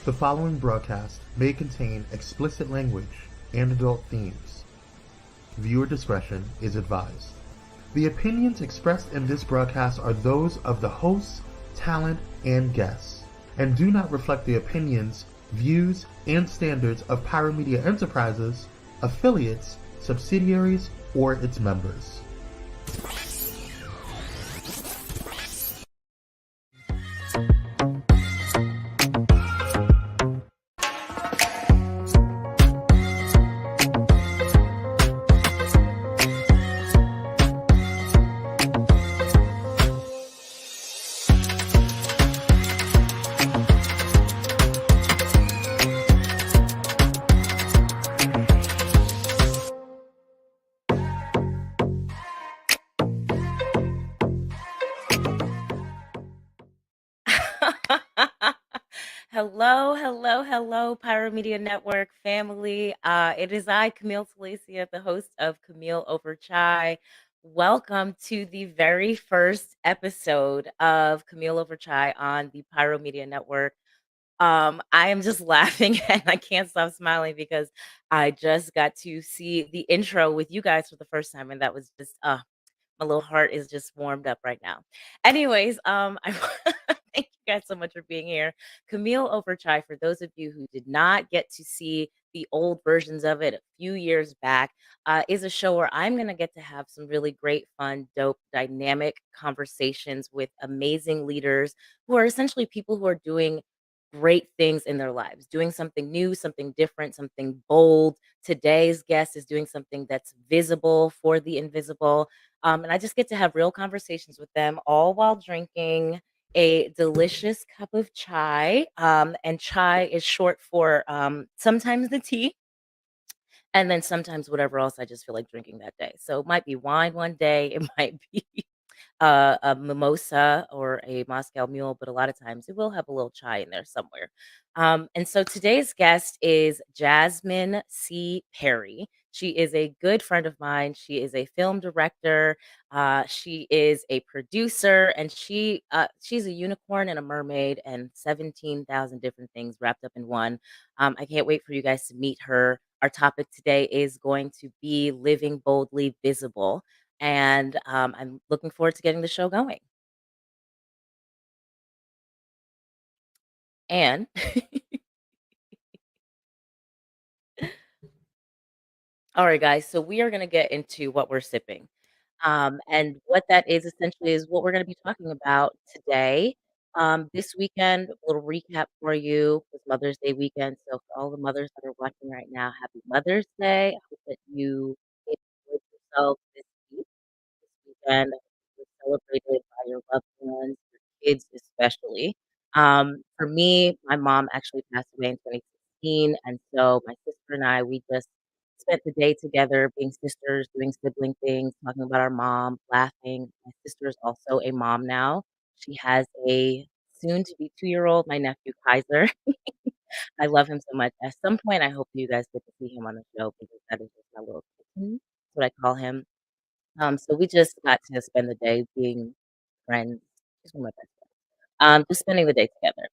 The following broadcast may contain explicit language and adult themes. Viewer discretion is advised. The opinions expressed in this broadcast are those of the hosts, talent, and guests, and do not reflect the opinions, views, and standards of Pyromedia Enterprises, affiliates, subsidiaries, or its members. Hello, Pyromedia Network family. It is I, Camille Telicia, the host of Camille Over Chai. Welcome to the very first episode of Camille Over Chai on the Pyromedia Network. I am just laughing and I can't stop smiling because I just got to see the intro with you guys for the first time, and that was just my little heart is just warmed up right now. Anyways, I thank you guys so much for being here. Camille Over Chai, for those of you who did not get to see the old versions of it a few years back, is a show where I'm going to get to have some really great, fun, dope, dynamic conversations with amazing leaders who are essentially people who are doing great things in their lives, doing something new, something different, something bold. Today's guest is doing something that's visible for the invisible. And I just get to have real conversations with them, all while drinking a delicious cup of chai. And chai is short for sometimes the tea, and then sometimes whatever else I just feel like drinking that day. So it might be wine one day, it might be a mimosa or a Moscow Mule, but a lot of times it will have a little chai in there somewhere. And so today's guest is Jasmine C. Perry. She is a good friend of mine. She is a film director. She is a producer, and she's a unicorn and a mermaid and 17,000 different things wrapped up in one. I can't wait for you guys to meet her. Our topic today is going to be living boldly visible, and I'm looking forward to getting the show going. And all right, guys, so we are going to get into what we're sipping. And what that is essentially is what we're going to be talking about today. This weekend, a little recap for you was Mother's Day weekend. So for all the mothers that are watching right now, happy Mother's Day. I hope that you enjoyed yourself this weekend. Was celebrated by your loved ones, your kids especially. For me, my mom actually passed away in 2016, and so my sister and I, we just spent the day together, being sisters, doing sibling things, talking about our mom, laughing. My sister is also a mom now. She has a soon-to-be 2-year-old, my nephew Kaiser. I love him so much. At some point, I hope you guys get to see him on the show because that is just my little kitten. That's what I call him. So we just got to spend the day being friends. She's one of my best friends. Just spending the day together.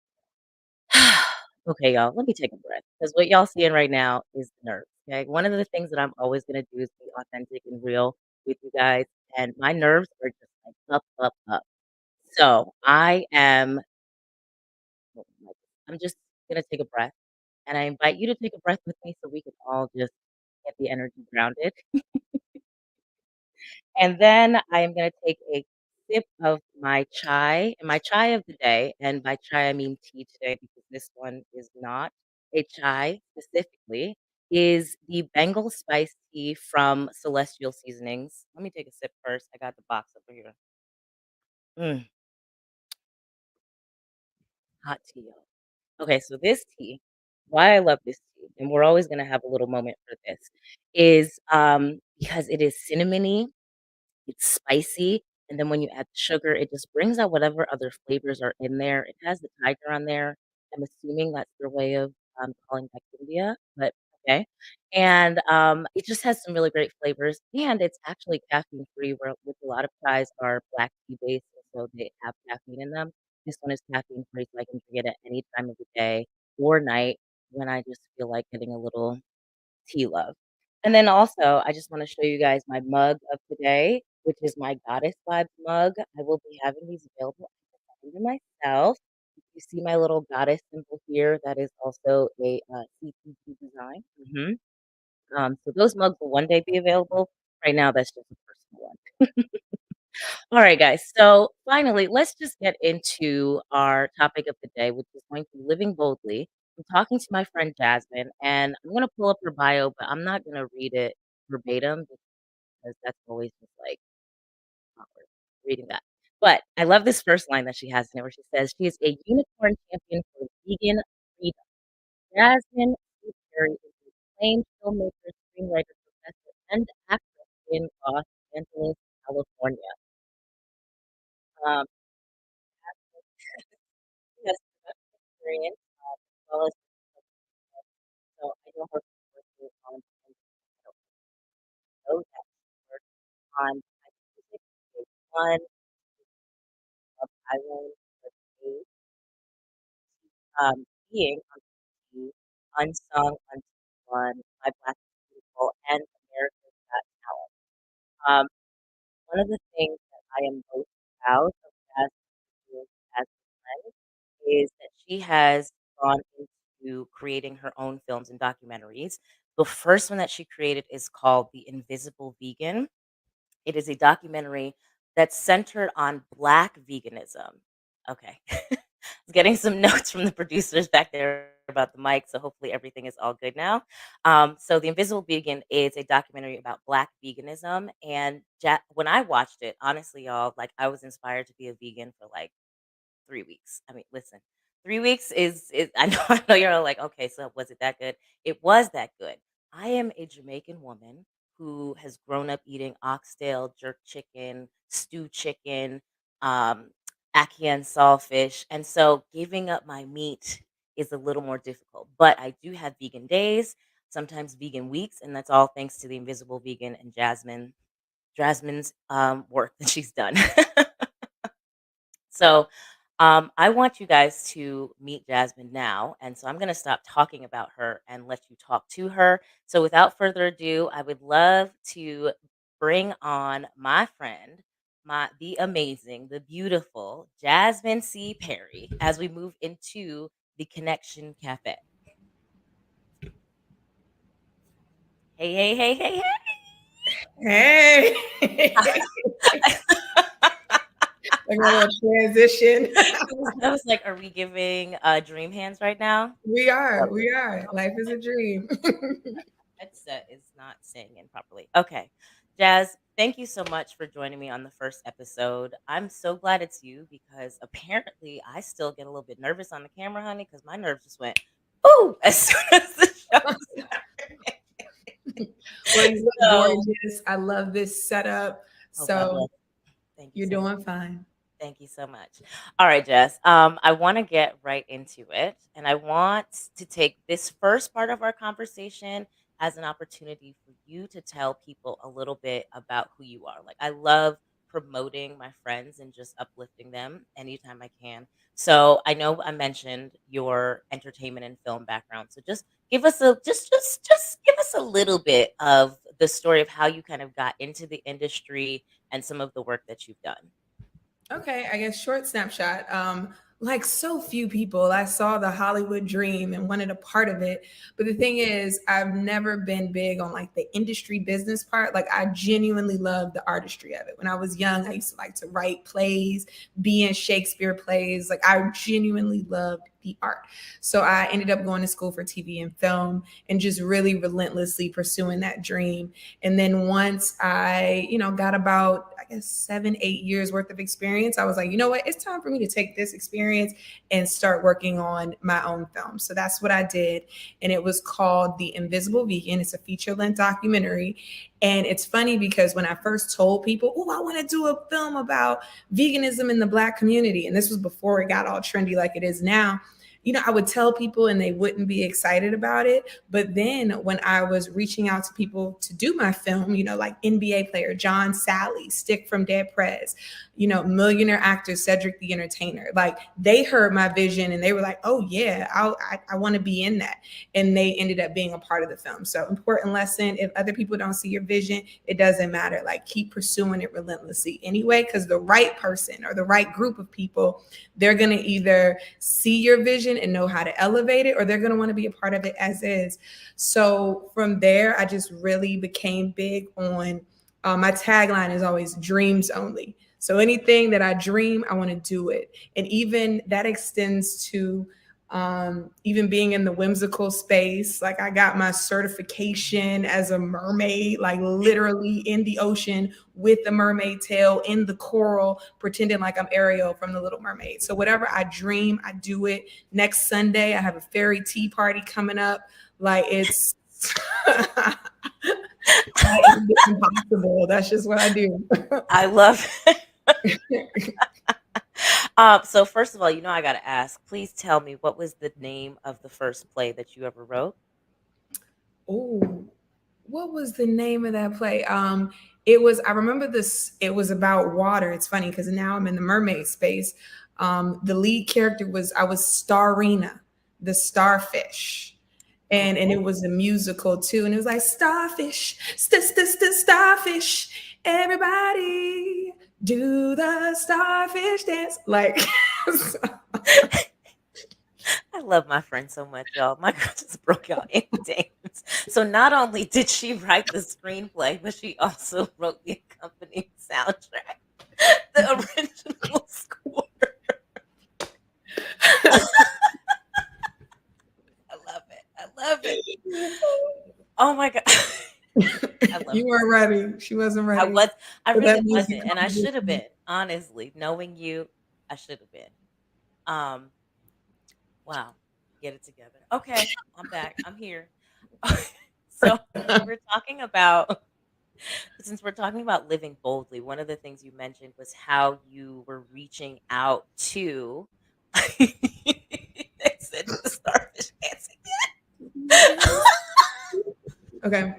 Okay, y'all, let me take a breath because what y'all seeing right now is the nerves. Okay, one of the things that I'm always gonna do is be authentic and real with you guys, and my nerves are just like up, up, up. So oh my- I'm just gonna take a breath, and I invite you to take a breath with me so we can all just get the energy grounded. And then I am gonna take a sip of my chai, and my chai of the day, and by chai I mean tea today because this one is not a chai specifically, is the Bengal spice tea from Celestial Seasonings. Let me take a sip first. I got the box over here. Mm, hot tea, y'all. Okay, so this tea, why I love this tea, and we're always gonna have a little moment for this, is because it is cinnamony. It's spicy, and then when you add the sugar, it just brings out whatever other flavors are in there. It has the tiger on there. I'm assuming that's their way of, calling back India, but okay. And, it just has some really great flavors, and it's actually caffeine free, where which a lot of chais are black tea based, and so they have caffeine in them. This one is caffeine free, so I can drink it at any time of the day or night when I just feel like getting a little tea love. And then also, I just wanna show you guys my mug of today, which is my Goddess Vibes mug. I will be having these available. I designed them myself. You see my little goddess symbol here, that is also a, CPG design. So those mugs will one day be available. Right now, that's just a personal one. Alright, guys. So, finally, let's just get into our topic of the day, which is going to be living boldly. I'm talking to my friend Jasmine, and I'm gonna pull up her bio, but I'm not gonna read it verbatim because that's always just, like, awkward reading that. But I love this first line that she has in it where she says, "She is a unicorn champion for vegan freedom." Jasmine Perry is an acclaimed filmmaker, screenwriter, professor, and actress in Los Angeles, California. Um, she has production experience, as well as so I know her from working on and I don't know that she worked on Music, Phase One, of Island, the Cave, Being on TV, Unsung, One, My Black is Beautiful, and America's Got Talent. Um, One of the things that I am most proud of Jasmine as a friend is that she has gone into creating her own films and documentaries. The first one that she created is called The Invisible Vegan. It is a documentary that's centered on Black veganism. Okay. I was getting some notes from the producers back there about the mic, so hopefully everything is all good now. So, The Invisible Vegan is a documentary about Black veganism, and when I watched it, honestly, y'all, like I was inspired to be a vegan for like 3 weeks. I mean, listen, 3 weeks is I know I know you're all like, "Okay, so was it that good?" It was that good. I am a Jamaican woman who has grown up eating oxtail, jerk chicken, stew chicken, um, ackee and saltfish, and so giving up my meat is a little more difficult, but I do have vegan days, sometimes vegan weeks, and that's all thanks to the Invisible Vegan and Jasmine's, work that she's done. So, I want you guys to meet Jasmine now. And so I'm going to stop talking about her and let you talk to her. So, without further ado, I would love to bring on my friend, the amazing, the beautiful Jasmine C. Perry as we move into the Connection Cafe. Hey, hey, hey, hey, Hey, hey. like a little transition. I was like, are we giving dream hands right now? We are, Love it. we are. Life is a dream. Headset is not saying in properly. Okay. Jazz, thank you so much for joining me on the first episode. I'm so glad it's you because apparently I still get a little bit nervous on the camera, honey, because my nerves just went, ooh, as soon as the show started. Well, you look So, gorgeous. I love this setup. oh, God So bless. Thank you you're so much. doing fine. Thank you so much. All right, Jess. I want to get right into it. And I want to take this first part of our conversation as an opportunity for you to tell people a little bit about who you are. Like, I love promoting my friends and just uplifting them anytime I can. So I know I mentioned your entertainment and film background. So just give us a just give us a little bit of the story of how you kind of got into the industry and some of the work that you've done. Okay, I guess short snapshot. Like so few people, I saw the Hollywood dream and wanted a part of it. But the thing is, I've never been big on like the industry business part. Like I genuinely love the artistry of it. When I was young, I used to like to write plays, be in Shakespeare plays. Like I genuinely loved the art. So I ended up going to school for TV and film and just really relentlessly pursuing that dream. And then once I, got about, I guess, 7, 8 years worth of experience, I was like, you know what? It's time for me to take this experience and start working on my own film. So that's what I did. And it was called The Invisible Vegan. It's a feature length documentary. And it's funny because when I first told people, oh, I want to do a film about veganism in the Black community, and this was before it got all trendy like it is now, I would tell people and they wouldn't be excited about it. But then when I was reaching out to people to do my film, like NBA player John Sally, Stick from Dead Prez, millionaire actor Cedric the Entertainer, like they heard my vision and they were like, oh yeah, I want to be in that. And they ended up being a part of the film. So important lesson: if other people don't see your vision, it doesn't matter. Like keep pursuing it relentlessly anyway, because the right person or the right group of people, they're going to either see your vision and know how to elevate it, or they're going to want to be a part of it as is. So from there, I just really became big on my tagline is always dreams only. So anything that I dream, I want to do it. And even that extends to even being in the whimsical space. Like I got my certification as a mermaid, like literally in the ocean with the mermaid tail in the coral, pretending like I'm Ariel from The Little Mermaid. So whatever I dream, I do it. Next Sunday, I have a fairy tea party coming up. Like it's it's impossible. That's just what I do. I love it. So first of all, I got to ask, please tell me, what was the name of the first play that you ever wrote? Oh, what was the name of that play? I remember this, it was about water. It's funny because now I'm in the mermaid space. The lead character I was Starina, the starfish. And it was a musical too. And it was like, starfish, starfish, everybody do the starfish dance. Like, I love my friend so much, y'all. My girl just broke out in dance. So not only did she write the screenplay, but she also wrote the accompanying soundtrack, the original score. I love it. Oh my God. You weren't ready. She wasn't ready. I really wasn't. And I should have been, honestly. Knowing you, I should have been. Wow. Get it together. Okay. I'm back. I'm here. So since we're talking about living boldly, one of the things you mentioned was how you were reaching out to I said the starfish dancing. Okay.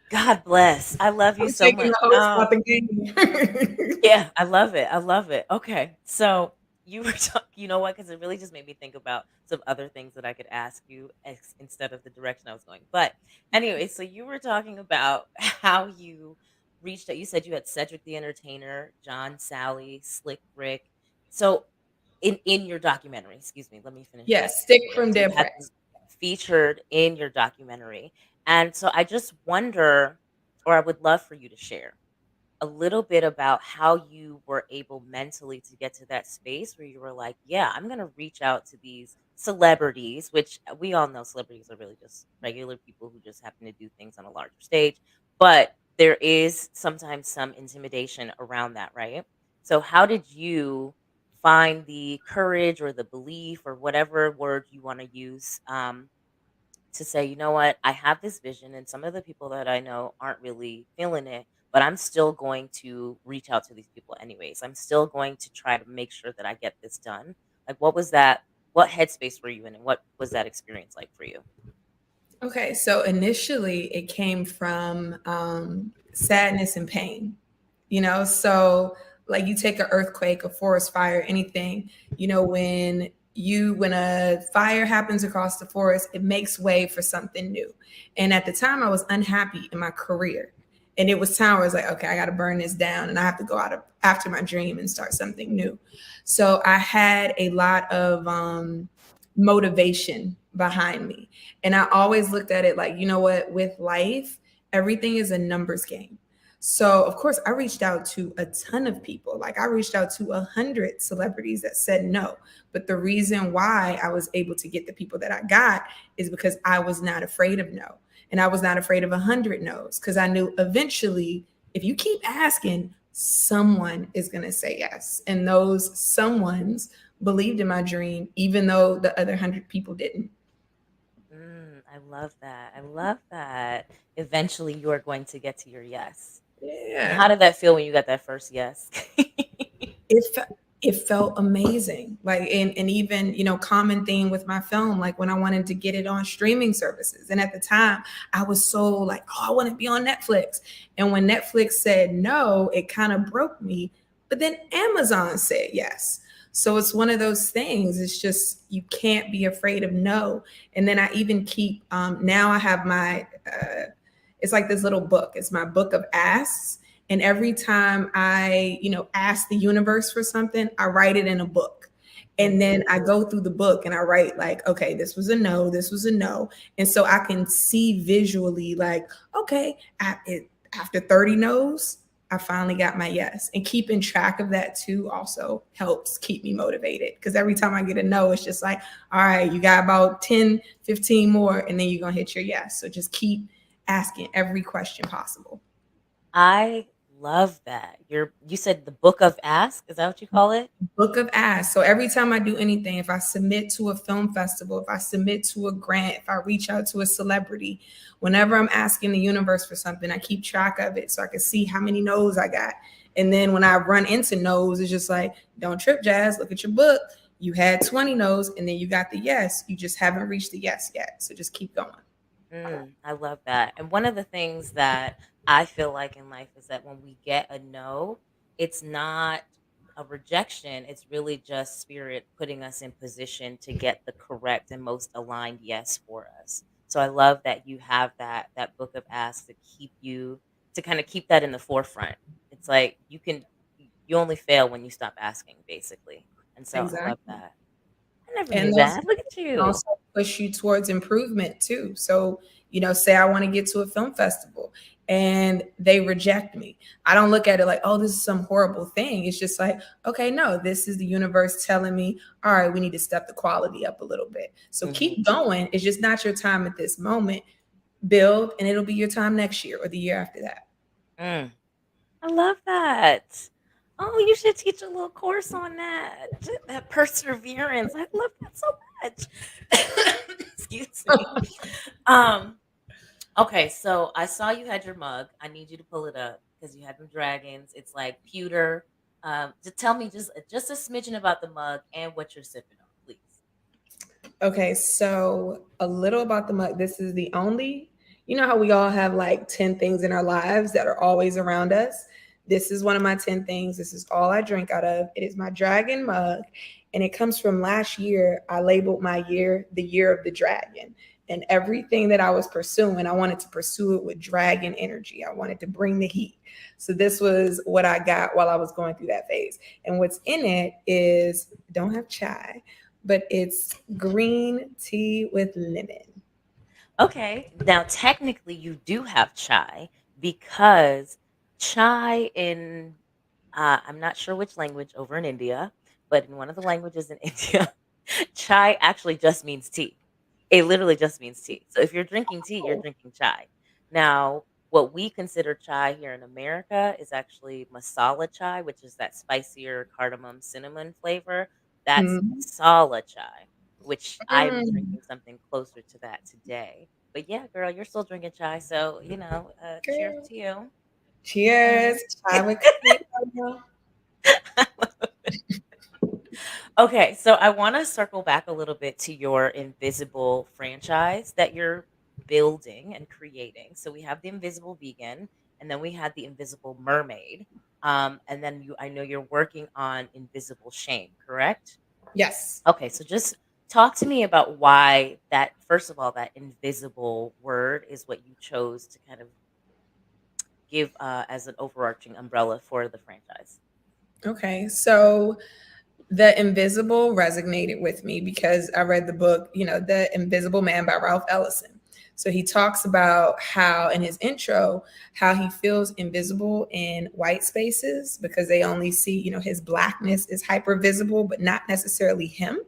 God bless. I love you so much. Yeah, I love it. I love it. Okay. So you were talking, you know what? Because it really just made me think about some other things that I could ask you instead of the direction I was going. But anyway, so you were talking about how you reached out. You said you had Cedric the Entertainer, John Sally, Slick Rick. So in your documentary, excuse me, let me finish that. Yes, Stick from Dead Prez. Featured in your documentary. And so I just wonder, or I would love for you to share a little bit about how you were able mentally to get to that space where you were like, yeah, I'm going to reach out to these celebrities, which we all know celebrities are really just regular people who just happen to do things on a larger stage. But there is sometimes some intimidation around that, right? So, how did you find the courage or the belief or whatever word you want to use to say, you know what, I have this vision, and some of the people that I know aren't really feeling it, but I'm still going to reach out to these people anyways. I'm still going to try to make sure that I get this done. Like, what was that? What headspace were you in, and what was that experience like for you? Okay, so initially it came from sadness and pain, so like you take an earthquake, a forest fire, anything, when a fire happens across the forest, it makes way for something new. And at the time I was unhappy in my career. And it was time where I was like, okay, I got to burn this down and I have to go after my dream and start something new. So I had a lot of motivation behind me. And I always looked at it like, you know what, with life, everything is a numbers game. So of course I reached out to a ton of people. Like I reached out to 100 celebrities that said no. But the reason why I was able to get the people that I got is because I was not afraid of no. And I was not afraid of 100 no's, because I knew eventually if you keep asking, someone is going to say yes. And those someones believed in my dream, even though the other 100 people didn't. I love that. I love that. Eventually, you are going to get to your yes. And Yeah. how did that feel when you got that first yes? It felt amazing. Like, and even, common theme with my film, like when I wanted to get it on streaming services. And at the time I was so like, oh, I want to be on Netflix. And when Netflix said no, it kind of broke me. But then Amazon said yes. So it's one of those things. It's just, you can't be afraid of no. And then I even keep, now I have my, it's like this little book. It's my book of asks. And every time I, ask the universe for something, I write it in a book. And then I go through the book and I write like, okay, this was a no, this was a no. And so I can see visually like, okay, after 30 no's, I finally got my yes. And keeping track of that too also helps keep me motivated. Because every time I get a no, it's just like, all right, you got about 10, 15 more, and then you're going to hit your yes. So just keep asking every question possible. I love that. You said the book of ask, is that what you call it? Book of ask. So every time I do anything, if I submit to a film festival, if I submit to a grant, if I reach out to a celebrity, whenever I'm asking the universe for something, I keep track of it so I can see how many no's I got. And then when I run into no's, it's just like, don't trip, Jazz. Look at your book. You had 20 no's and then you got the yes. You just haven't reached the yes yet. So just keep going. I love that. And one of the things that I feel like in life is that when we get a no, it's not a rejection. It's really just spirit putting us in position to get the correct and most aligned yes for us. So I love that you have that book of ask to keep you to kind of keep that in the forefront. It's like you only fail when you stop asking, basically. And so I love Exactly. that. I never And knew those that. Look at you. also push you towards improvement too. So, say I want to get to a film festival and they reject me. I don't look at it like, oh, this is some horrible thing. It's just like, okay, no, this is the universe telling me, all right, we need to step the quality up a little bit. So keep going. It's just not your time at this moment. Build, and it'll be your time next year or the year after that. Mm. I love that. Oh, you should teach a little course on that. That perseverance. I love that so much. Excuse me. Um, okay, so I saw you had your mug. I need you to pull it up because you had them dragons. It's like pewter. To tell me just a smidgen about the mug and what you're sipping on, please. Okay, so a little about the mug. This is the only, how we all have like 10 things in our lives that are always around us. This is one of my 10 things. This is all I drink out of. It is my dragon mug. And it comes from last year. I labeled my year the year of the dragon. And everything that I was pursuing, I wanted to pursue it with dragon energy. I wanted to bring the heat. So this was what I got while I was going through that phase. And what's in it is, don't have chai, but it's green tea with lemon. Okay. Now, technically, you do have chai because chai in, I'm not sure which language over in India, but in one of the languages in India, chai actually just means tea. It literally just means tea. So if you're drinking tea, you're Oh. drinking chai. Now, what we consider chai here in America is actually masala chai, which is that spicier cardamom cinnamon flavor. That's Mhm. masala chai, which I'm Mm, drinking something closer to that today. But yeah, girl, you're still drinking chai, so cheers girl. to you. Cheers. Um, Chai with Camille. okay, so I want to circle back a little bit to your Invisible franchise that you're building and creating. So we have the Invisible Vegan, and then we had the Invisible Mermaid, and then I know you're working on Invisible Shame, correct? Yes. Okay, so just talk to me about why that, first of all, that invisible word is what you chose to kind of give as an overarching umbrella for the franchise. Okay. So the Invisible resonated with me because I read the book, The Invisible Man by Ralph Ellison. So he talks about how in his intro, how he feels invisible in white spaces because they only see, his blackness is hyper visible, but not necessarily him.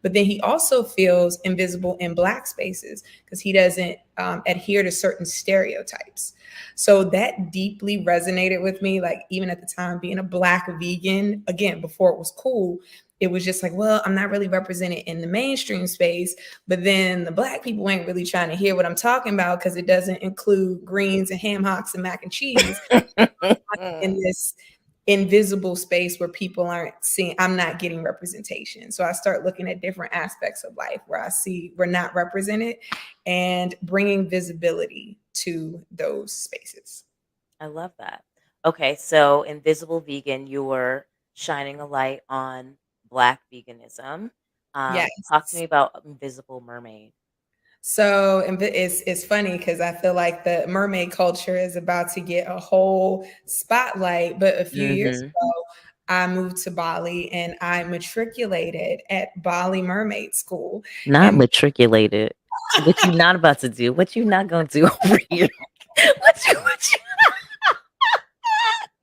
but then he also feels invisible in Black spaces because he doesn't adhere to certain stereotypes. So that deeply resonated with me. Like, even at the time, being a Black vegan, again, before it was cool, it was just like, well, I'm not really represented in the mainstream space, but then the Black people ain't really trying to hear what I'm talking about because it doesn't include greens and ham hocks and mac and cheese in this invisible space where people aren't seeing. I'm not getting representation. So I start looking at different aspects of life where I see we're not represented and bringing visibility to those spaces. I love that. Okay, so Invisible Vegan, you were shining a light on Black veganism. Talk to Yes. me about Invisible Mermaid. So it's funny because I feel like the mermaid culture is about to get a whole spotlight. But a few years Hmm. ago, I moved to Bali and I matriculated at Bali Mermaid School. Not And matriculated. What you not about to do? What you not gonna do over here? What you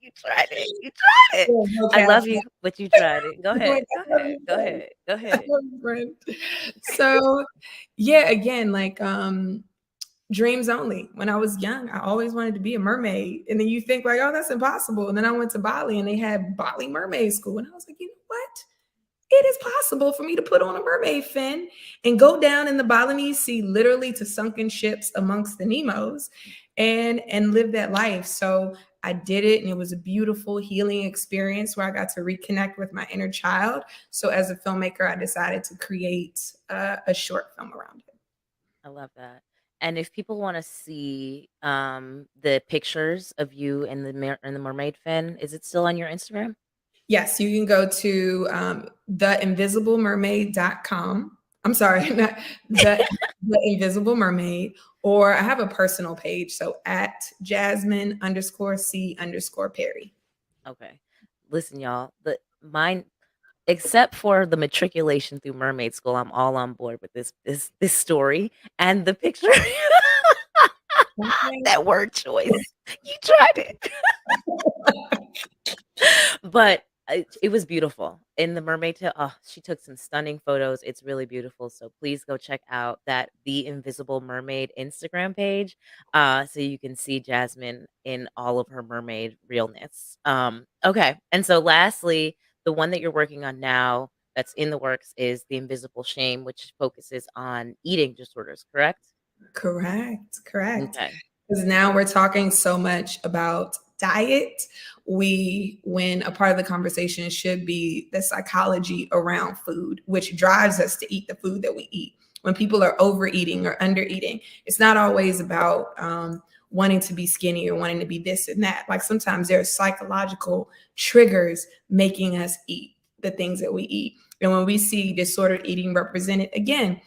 you tried it. You tried it. I love you, but you tried it. Go ahead. Go ahead. Go ahead. Go ahead. So yeah, again, like dreams only. When I was young, I always wanted to be a mermaid. And then you think like, oh, that's impossible. And then I went to Bali and they had Bali Mermaid School. And I was like, you know what? It is possible for me to put on a mermaid fin and go down in the Balinese Sea, literally to sunken ships amongst the Nemos and live that life. So I did it, and it was a beautiful healing experience where I got to reconnect with my inner child. So as a filmmaker, I decided to create a short film around it. I love that. And if people want to see the pictures of you in the mermaid fin, is it still on your Instagram? Yes, you can go to theinvisiblemermaid.com. I'm sorry, not the Invisible Mermaid, or I have a personal page. So at Jasmine_C_Perry. Okay. Listen, y'all, the mine except for the matriculation through mermaid school, I'm all on board with this story and the picture. Okay. That word choice. You tried it. But it was beautiful. In the mermaid tail, oh, she took some stunning photos. It's really beautiful. So please go check out that The Invisible Mermaid Instagram page, so you can see Jasmine in all of her mermaid realness. Okay. And so lastly, the one that you're working on now that's in the works is The Invisible Shame, which focuses on eating disorders, correct? Correct. Okay. Because now we're talking so much about diet. When a part of the conversation should be the psychology around food, which drives us to eat the food that we eat. When people are overeating or undereating, it's not always about wanting to be skinny or wanting to be this and that. Like, sometimes there are psychological triggers making us eat the things that we eat. And when we see disordered eating represented, again,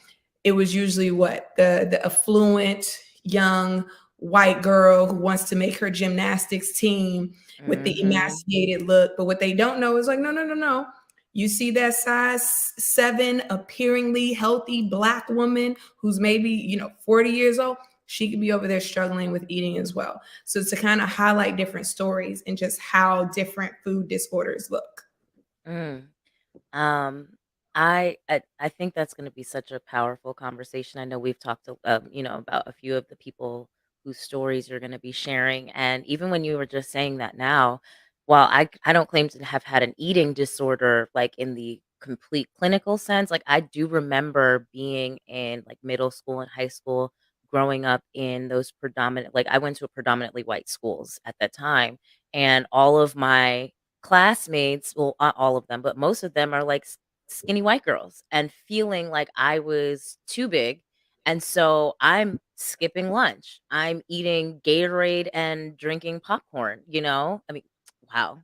it was usually what the affluent young white girl who wants to make her gymnastics team with the Hmm. emaciated look. But what they don't know is like, no, no, no, no. You see that size 7 appearingly healthy Black woman who's maybe, 40 years old. She could be over there struggling with eating as well. So to kind of highlight different stories and just how different food disorders look. Mm. Um, I think that's gonna be such a powerful conversation. I know we've talked, about a few of the people whose stories you're gonna be sharing, and even when you were just saying that now, while I don't claim to have had an eating disorder, like, in the complete clinical sense, like, I do remember being in, like, middle school and high school, growing up in those I went to a predominantly white schools at that time, and all of my classmates, well, not all of them, but most of them are like skinny white girls and feeling like I was too big. And so I'm skipping lunch. I'm eating Gatorade and drinking popcorn, you know? I mean, wow.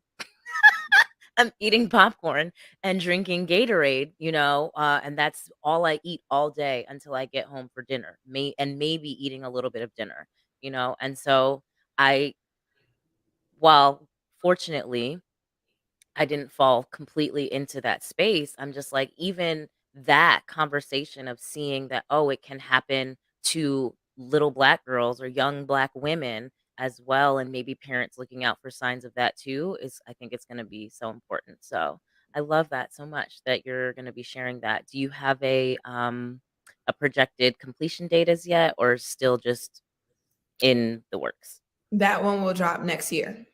I'm eating popcorn and drinking Gatorade, and that's all I eat all day until I get home for dinner. And maybe eating a little bit of dinner, And so I, while fortunately I didn't fall completely into that space. I'm just like, even that conversation of seeing that, oh, it can happen to little Black girls or young Black women as well. And maybe parents looking out for signs of that too I think it's going to be so important. So I love that so much that you're gonna be sharing that. Do you have a projected completion date as yet, or still just in the works? That one will drop next year.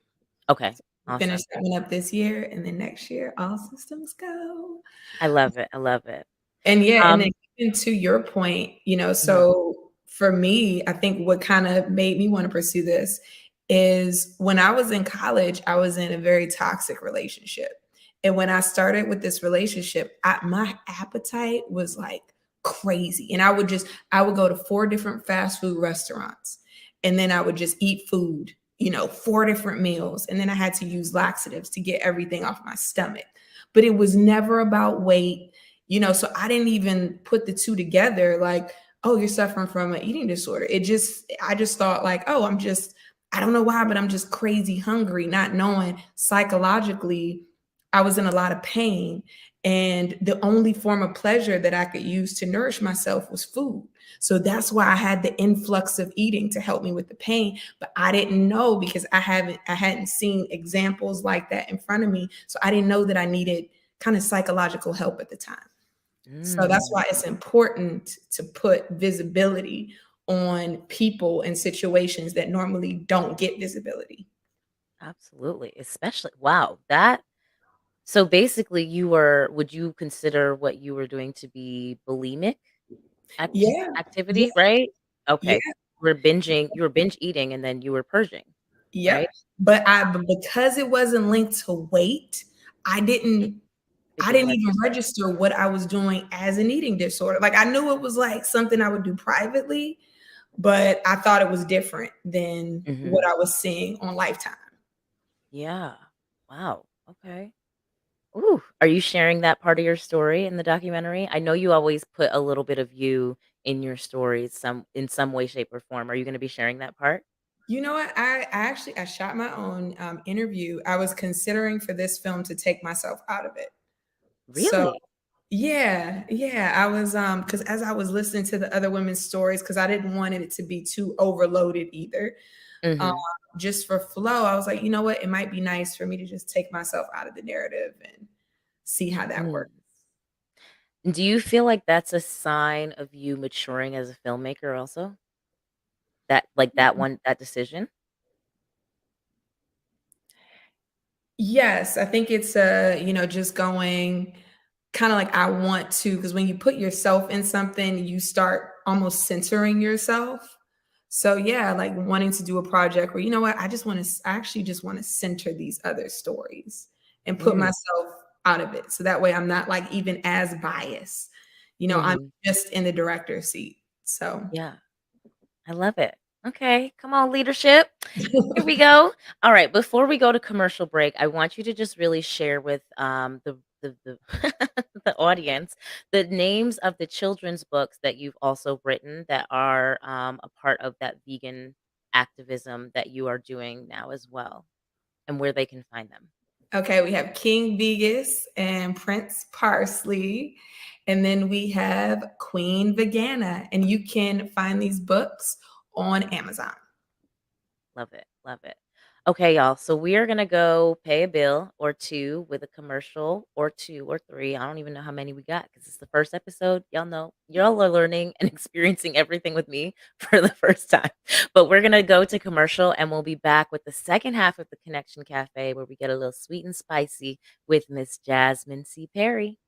Okay, Finish awesome. that one up this year, and then next year, all systems go. I love it, I love it. And yeah, and then Um even to your point, mhm, so for me, I think what kind of made me want to pursue this is when I was in college, I was in a very toxic relationship. And when I started with this relationship, my appetite was like crazy. And I would go to 4 different fast food restaurants and then I would just eat food, 4 different meals. And then I had to use laxatives to get everything off my stomach. But it was never about weight. So I didn't even put the two together like, oh, you're suffering from an eating disorder. I just thought like, oh, I don't know why, but I'm just crazy hungry, not knowing psychologically I was in a lot of pain. And the only form of pleasure that I could use to nourish myself was food. So that's why I had the influx of eating to help me with the pain. But I didn't know because I hadn't seen examples like that in front of me. So I didn't know that I needed kind of psychological help at the time. So that's mm, why it's important to put visibility on people and situations that normally don't get visibility. absolutely, especially wow, that so basically would you consider what you were doing to be bulimic Yeah, yeah, activity, right? yeah, Okay, you were binge eating and then you were purging, right? yep. But because it wasn't linked to weight, I It didn't it I didn't didn't even register. register what I was doing as an eating disorder. Like I knew it was like something I would do privately, but I thought it was different than what Mhm. I was seeing on Lifetime. Yeah. Wow, okay. Ooh, are you sharing that part of your story in the documentary? I know you always put a little bit of you in your stories in some way, shape, or form. Are you gonna be sharing that part? You know what? I shot my own interview. I was considering for this film to take myself out of it. So Really? yeah, yeah. I was because as I was listening to the other women's stories, because I didn't want it to be too overloaded either. Um, Mhm. just for flow, I was like, you know what? It might be nice for me to just take myself out of the narrative and see how that Mm. works. Do you feel like that's a sign of you maturing as a filmmaker also? That decision? Yes, I think it's just going kind of like I want to, because when you put yourself in something, you start almost censoring yourself. So yeah, like wanting to do a project where, you know what, I actually just want to center these other stories and put Mm, myself out of it. So that way I'm not like even as biased. I'm mhm. just in the director's seat. So Yeah, I love it. Okay, come on, leadership. Here we go. All right, before we go to commercial break, I want you to just really share with the the audience the names of the children's books that you've also written that are a part of that vegan activism that you are doing now as well, and where they can find them. okay, we have King Vegas and Prince Parsley. And then we have Queen Vegana. And you can find these books on Amazon. Love it. Love it. Okay, y'all. So we are gonna go pay a bill or two with a commercial or two or three. I don't even know how many we got because it's the first episode. Y'all know y'all are learning and experiencing everything with me for the first time. But we're gonna go to commercial and we'll be back with the second half of the Connection Cafe where we get a little sweet and spicy with Miss Jasmine C. Perry.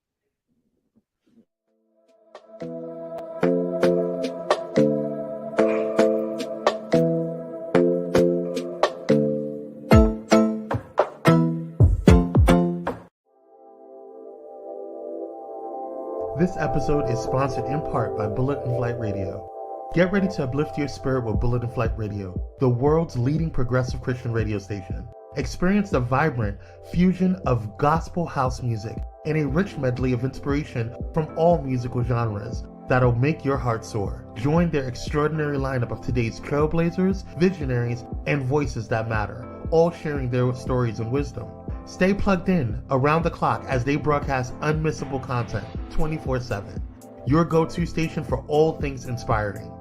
This episode is sponsored in part by Bullet and Flight Radio. Get ready to uplift your spirit with Bullet and Flight Radio, the world's leading progressive Christian radio station. Experience the vibrant fusion of gospel house music and a rich medley of inspiration from all musical genres that'll make your heart soar. Join their extraordinary lineup of today's trailblazers, visionaries, and voices that matter, all sharing their stories and wisdom. Stay plugged in around the clock as they broadcast unmissable content 24/7. Your go-to station for all things inspiring.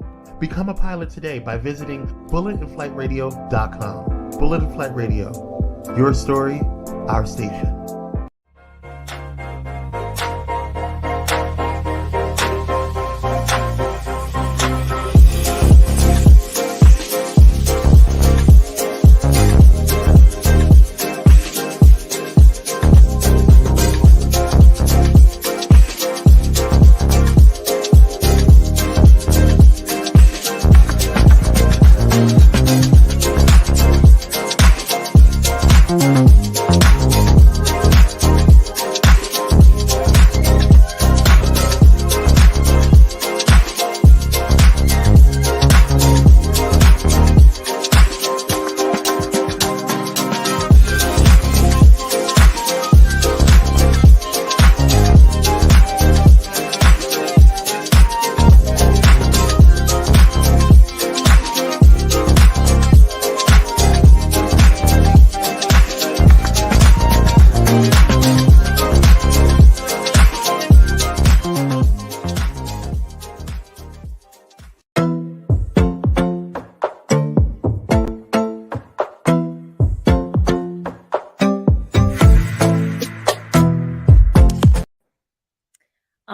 Become a pilot today by visiting bulletandflightradio.com. Bullet and Flight Radio. Your story, our station.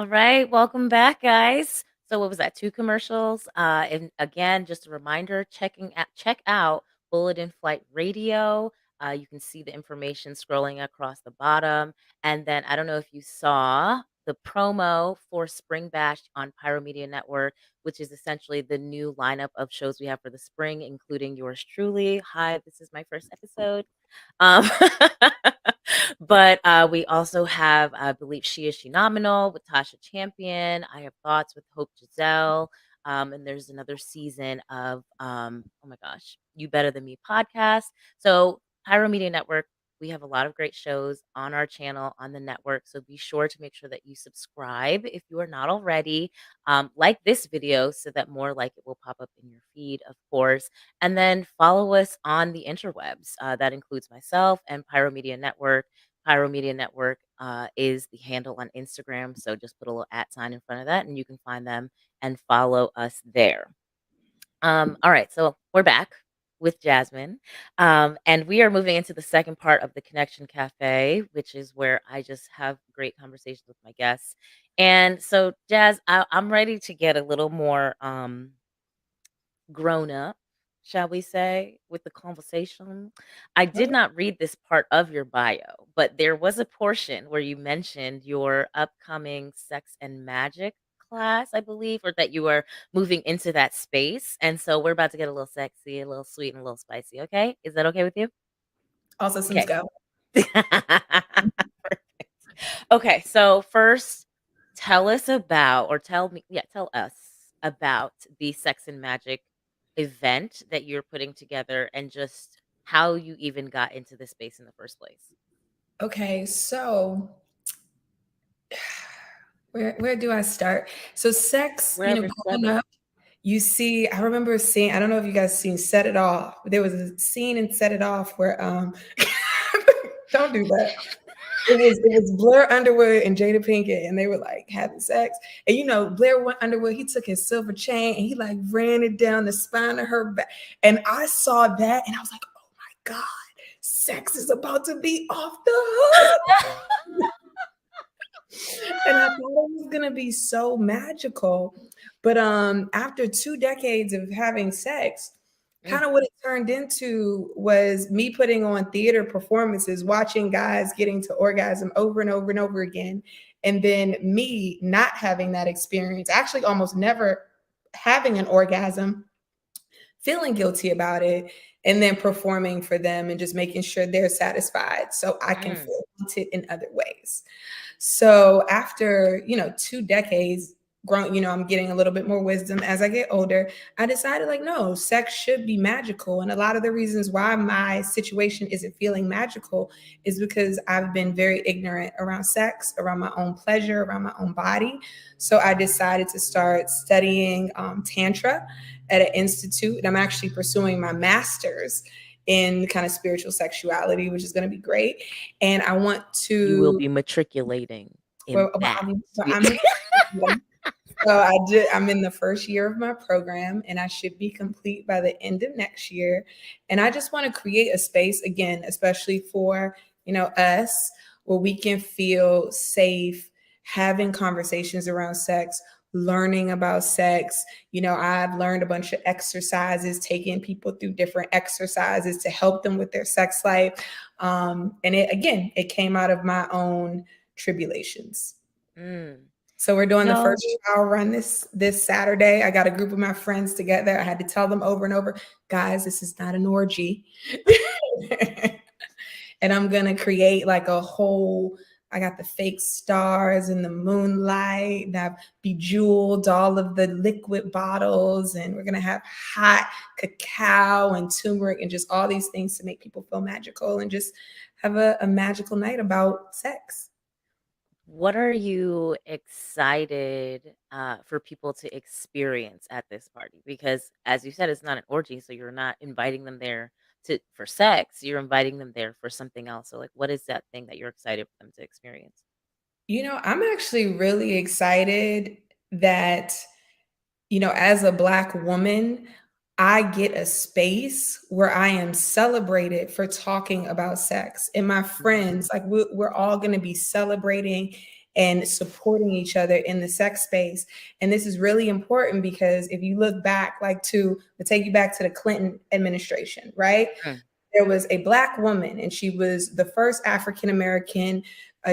All right, welcome back, guys. So what was that? 2 commercials. And again, just a reminder, check out Bullet in Flight Radio. You can see the information scrolling across the bottom. And then I don't know if you saw the promo for Spring Bash on Pyro Media Network, which is essentially the new lineup of shows we have for the spring, including yours truly. Hi, this is my first episode. Um, but we also have, I believe, She Is She Nominal with Tasha Champion. I Have Thoughts with Hope Giselle. And there's another season of, oh my gosh, You Better Than Me podcast. So, Pyro Media Network, we have a lot of great shows on our channel on the network. So, be sure to make sure that you subscribe if you are not already. Like this video so that more like it will pop up in your feed, of course. And then follow us on the interwebs. That includes myself and Pyro Media Network. Pyro Media Network is the handle on Instagram. So just put a little @ sign in front of that and you can find them and follow us there. All right. So we're back with Jasmine. And we are moving into the second part of the Connection Cafe, which is where I just have great conversations with my guests. And so, Jazz, I'm ready to get a little more grown up, shall we say, with the conversation. I did not read this part of your bio, but there was a portion where you mentioned your upcoming sex and magic class, I believe, or that you are moving into that space. And so we're about to get a little sexy, a little sweet, and a little spicy. Okay. Is that okay with you? All systems Okay. go. Perfect. Okay, so first, tell us about, or tell us about the Sex and Magic event that you're putting together and just how you even got into this space in the first place. Okay, so where do I start? So sex, Wherever you're growing seven. up, you see, I remember seeing, I don't know if you guys seen Set It Off. There was a scene in Set It Off where don't do that. It was Blair Underwood and Jada Pinkett, and they were like having sex. And Blair Underwood, he took his silver chain and he like ran it down the spine of her back. And I saw that and I was like, oh my God, sex is about to be off the hook. And I thought it was gonna be so magical. But after 2 decades of having sex, kind of what it turned into was me putting on theater performances, watching guys getting to orgasm over and over and over again. And then me not having that experience, actually almost never having an orgasm, feeling guilty about it, and then performing for them and just making sure they're satisfied so I can feel wanted in other ways. So after, 2 decades grown, I'm getting a little bit more wisdom as I get older. I decided like, no, sex should be magical. And a lot of the reasons why my situation isn't feeling magical is because I've been very ignorant around sex, around my own pleasure, around my own body. So I decided to start studying Tantra at an institute. And I'm actually pursuing my master's in kind of spiritual sexuality, which is going to be great. And I want to. You will be matriculating in that. I'm in the first year of my program and I should be complete by the end of next year. And I just want to create a space again, especially for, us, where we can feel safe having conversations around sex, learning about sex. I've learned a bunch of exercises, taking people through different exercises to help them with their sex life. And it came out of my own tribulations. So we're doing the first trial run this Saturday. I got a group of my friends together. I had to tell them over and over, guys, this is not an orgy. And I'm going to create like a whole, I got the fake stars and the moonlight, and I've bejeweled all of the liquid bottles, and we're going to have hot cacao and turmeric and just all these things to make people feel magical and just have a magical night about sex. What are you excited for people to experience at this party? Because as you said, it's not an orgy, so you're not inviting them there for sex. You're inviting them there for something else. So, like, what is that thing that you're excited for them to experience? I'm actually really excited that, as a Black woman, I get a space where I am celebrated for talking about sex. And my friends, like we're all going to be celebrating and supporting each other in the sex space. And this is really important because if you look back, like to take you back to the Clinton administration, right? Mm. There was a Black woman, and she was the first African American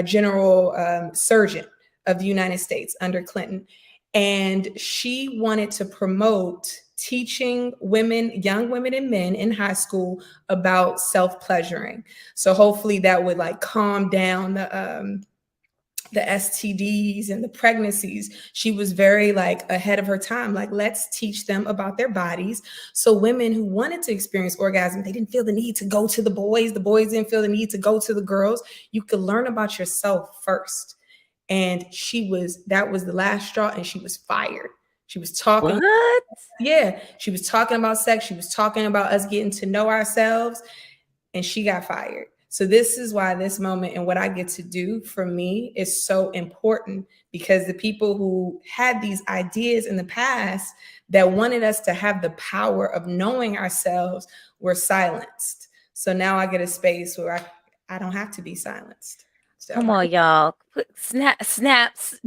general surgeon of the United States under Clinton. And she wanted to promote teaching women, young women and men in high school about self-pleasuring. So hopefully that would like calm down the STDs and the pregnancies. She was very like ahead of her time. Like, let's teach them about their bodies. So women who wanted to experience orgasm, they didn't feel the need to go to the boys. The boys didn't feel the need to go to the girls. You could learn about yourself first. And that was the last straw, and she was fired. She was talking. What? Yeah, she was talking about sex. She was talking about us getting to know ourselves, and she got fired. So this is why this moment and what I get to do for me is so important, because the people who had these ideas in the past that wanted us to have the power of knowing ourselves were silenced. So now I get a space where I don't have to be silenced. So Come on, y'all. Put snaps,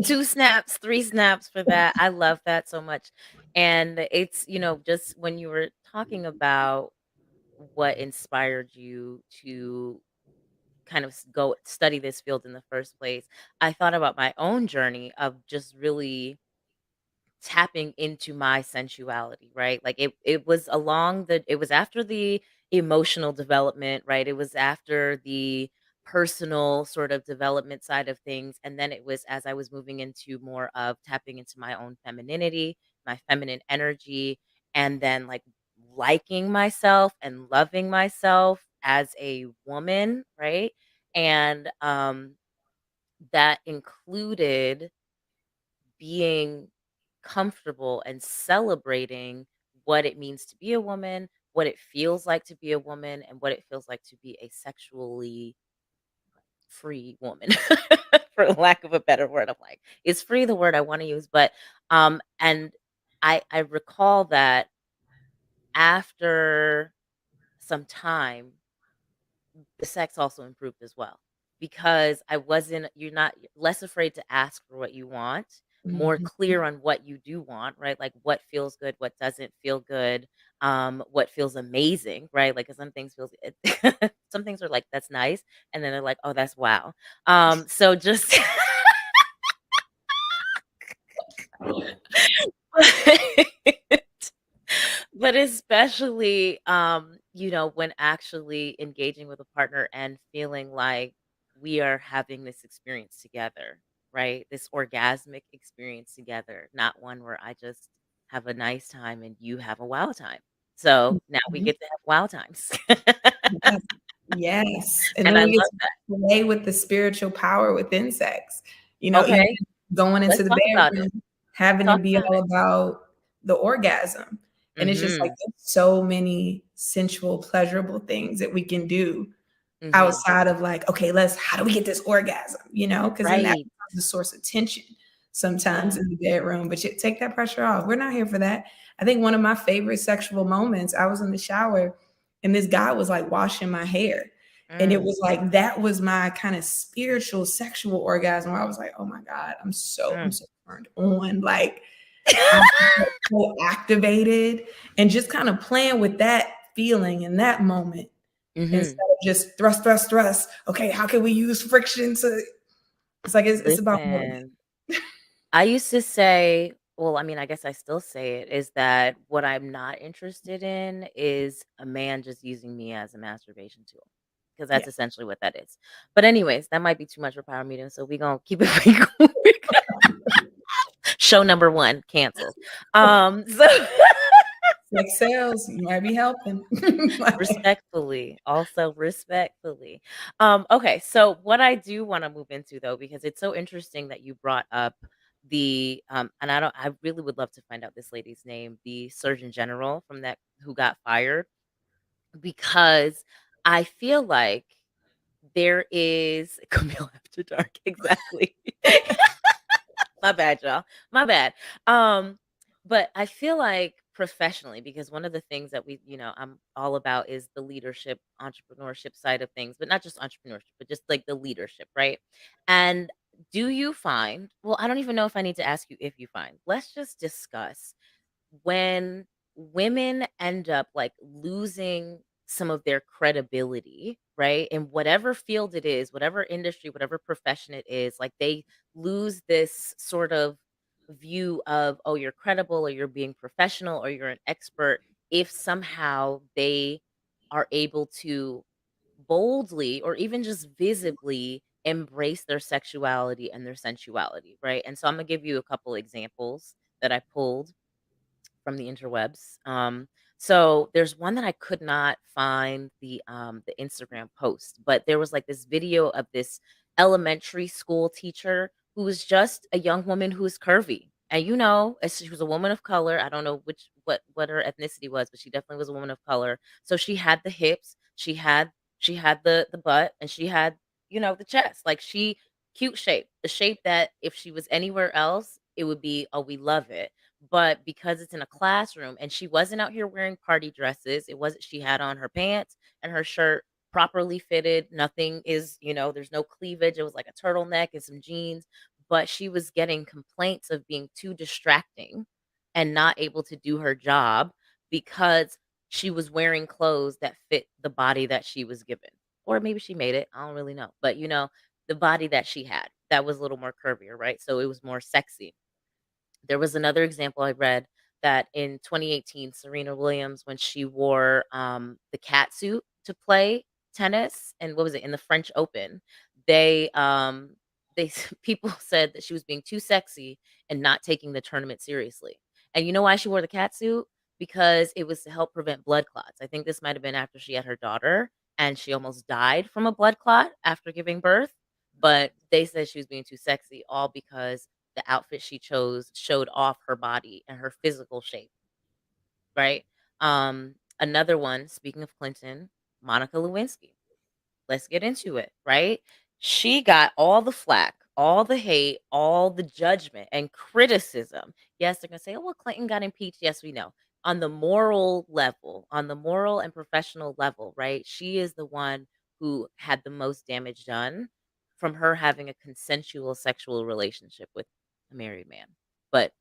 2 snaps, 3 snaps for that. I love that so much. And it's, just when you were talking about what inspired you to kind of go study this field in the first place, I thought about my own journey of just really tapping into my sensuality, right? Like it was after the emotional development, right? It was after the personal sort of development side of things. And then it was as I was moving into more of tapping into my own femininity, my feminine energy, and then like liking myself and loving myself as a woman, right? And that included being comfortable and celebrating what it means to be a woman, what it feels like to be a woman, and what it feels like to be a sexually free woman, for lack of a better word. I'm like, is free the word I want to use? But and I recall that after some time, the sex also improved as well, because you're not less afraid to ask for what you want, more mhm. clear on what you do want, right? Like what feels good, what doesn't feel good, what feels amazing, right? Like 'cause some things feels some things are like that's nice, and then they're like, oh, that's wow. So just but especially, when actually engaging with a partner and feeling like we are having this experience together, right? This orgasmic experience together, not one where I just have a nice time and you have a wow time. So now we Mhm. get to have wow times. Yes. Yes. And And then I we get love to that. play with the spiritual power within sex. Even Okay, going into let's the talk about it. bedroom, having it Talk be about all it. about the orgasm. And it's just like Mhm. there's so many sensual, pleasurable things that we can do Mhm. outside of like, okay, how do we get this orgasm? Because then that Right. becomes a source of tension sometimes Yeah. in the bedroom. But you take that pressure off. We're not here for that. I think one of my favorite sexual moments, I was in the shower and this guy was like washing my hair. And it Mm. was like that was my kind of spiritual sexual orgasm where I was like, oh my God, I'm Mm. so turned on. Like I felt so activated, and just kind of playing with that feeling in that moment instead Mhm. of just thrust, thrust, thrust. Okay, how can we use friction to? It's like it's about movement. Listen. I used to say, well, I mean, I guess I still say it, is that what I'm not interested in is a man just using me as a masturbation tool. Because Yeah. that's essentially what that is. But anyways, that might be too much for power meeting. So we're gonna keep it we show number one, canceled. So Sex sales, you might be helping. respectfully, also respectfully. Okay, so what I do want to move into though, because it's so interesting that you brought up and I really would love to find out this lady's name, the Surgeon General from that who got fired, because I feel like there is Camille after dark, exactly. My bad, y'all. My bad. But I feel like professionally, because one of the things that I'm all about is the leadership, entrepreneurship side of things, but not just entrepreneurship, but just like the leadership, right? And do you find, well, I don't even know if I need to ask you if you find, let's just discuss when women end up like losing some of their credibility, right? In whatever field it is, whatever industry, whatever profession it is, like they lose this sort of view of, oh, you're credible or you're being professional or you're an expert if somehow they are able to boldly or even just visibly embrace their sexuality and their sensuality, right? And so I'm going to give you a couple examples that I pulled from the interwebs. So there's one that I could not find the Instagram post, but there was like this video of this elementary school teacher who was just a young woman who was curvy. And as she was a woman of color. I don't know what her ethnicity was, but she definitely was a woman of color. So she had the hips, she had the butt, and she had, the chest. Like cute shape, the shape that if she was anywhere else, it would be, oh, we love it, but because it's in a classroom and she wasn't out here wearing party dresses, it wasn't, she had on her pants and her shirt properly fitted. Nothing is, there's no cleavage. It was like a turtleneck and some jeans, but she was getting complaints of being too distracting and not able to do her job because she was wearing clothes that fit the body that she was given. Or maybe she made it. I don't really know. But the body that she had that was a little more curvier, right? So it was more sexy. There was another example I read that in 2018, Serena Williams, when she wore the cat suit to play tennis, and what was it, in the French Open, they people said that she was being too sexy and not taking the tournament seriously. And you know why she wore the cat suit? Because it was to help prevent blood clots. I think this might have been after she had her daughter and she almost died from a blood clot after giving birth. But they said she was being too sexy, all because the outfit she chose showed off her body and her physical shape, right? Another one, speaking of Clinton, Monica Lewinsky. Let's get into it, right? She got all the flack, all the hate, all the judgment and criticism. Yes, they're going to say, oh, well, Clinton got impeached. Yes, we know. On the moral level, on the moral and professional level, right? She is the one who had the most damage done from her having a consensual sexual relationship with a married man. But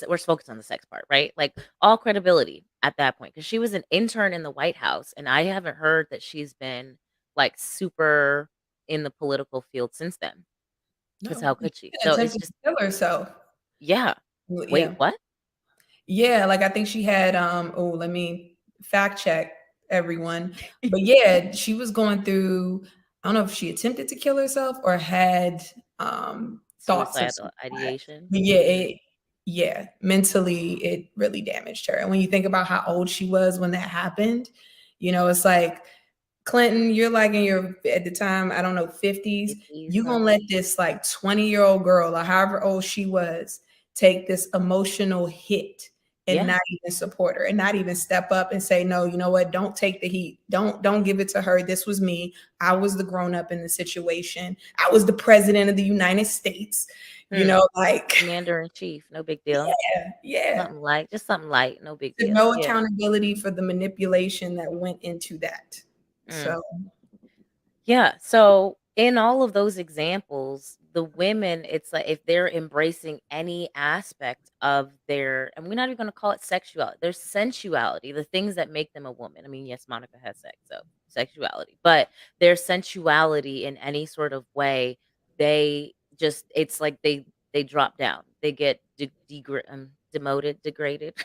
we're focused on the sex part, right? Like all credibility at that point, because she was an intern in the White House, and I haven't heard that she's been like super in the political field since then. Because No, how she could she? even So it's attempted just, to kill herself. yeah. Well, Wait, yeah. what? Yeah, like I think she had let me fact check everyone. But yeah, she was going through, I don't know if she attempted to kill herself or had thoughts of Suicidal suicide. ideation. But yeah, Mm, yeah, mentally it really damaged her. And when you think about how old she was when that happened, it's like Clinton, you're like in your, at the time, I don't know, 50s. 50s, You gonna let this like 20-year-old girl or however old she was take this emotional hit and yeah. not even support her and not even step up and say, no, you know what? Don't take the heat. Don't give it to her. This was me. I was the grown up in the situation. I was the president of the United States. Like Commander in chief. No big deal. yeah, yeah. Something light. Just something light. No big There's deal. no Yeah. accountability for the manipulation that went into that. Mm. So Yeah. So in all of those examples, the women, it's like if they're embracing any aspect of their, and we're not even going to call it sexuality, their sensuality, the things that make them a woman. I mean, yes, Monica has sex, so sexuality, but their sensuality in any sort of way, they just, it's like they drop down. They get demoted, degraded.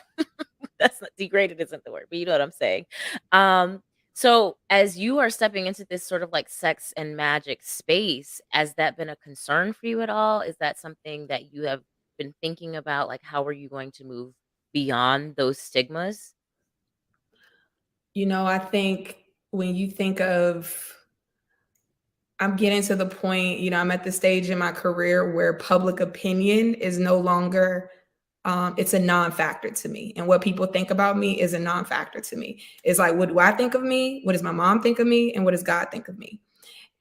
That's not, degraded isn't the word, but you know what I'm saying. Um, so, as you are stepping into this sort of like sex and magic space, has that been a concern for you at all? Is that something that you have been thinking about? Like, how are you going to move beyond those stigmas? I think when you think of, I'm getting to the point, I'm at the stage in my career where public opinion is no longer, it's a non-factor to me. And what people think about me is a non-factor to me. It's like, what do I think of me? What does my mom think of me? And what does God think of me?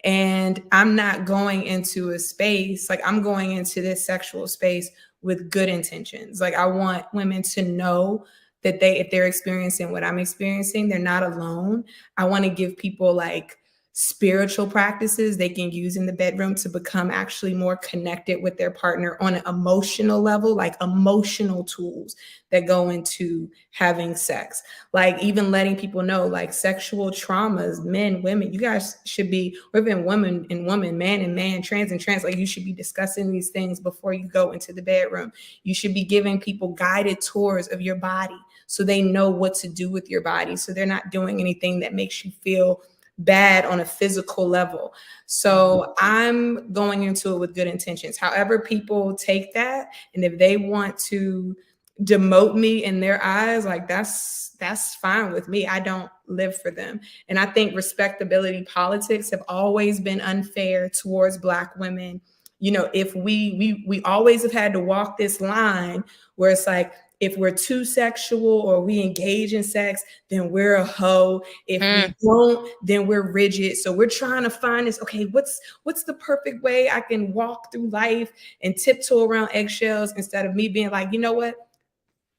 And I'm not going into a space, like I'm going into this sexual space with good intentions. Like I want women to know that if they're experiencing what I'm experiencing, they're not alone. I want to give people like spiritual practices they can use in the bedroom to become actually more connected with their partner on an emotional level, like emotional tools that go into having sex. Like even letting people know, like sexual traumas, men, women, you guys should be, or even woman and woman, man and man, trans and trans, like you should be discussing these things before you go into the bedroom. You should be giving people guided tours of your body so they know what to do with your body, so they're not doing anything that makes you feel bad on a physical level. So I'm going into it with good intentions. However, people take that, and if they want to demote me in their eyes, like that's fine with me. I don't live for them. And I think respectability politics have always been unfair towards Black women. You know, if we always have had to walk this line where it's like, if we're too sexual or we engage in sex, then we're a hoe. If we don't, then we're rigid. So we're trying to find this, okay, what's the perfect way I can walk through life and tiptoe around eggshells, instead of me being like, you know what?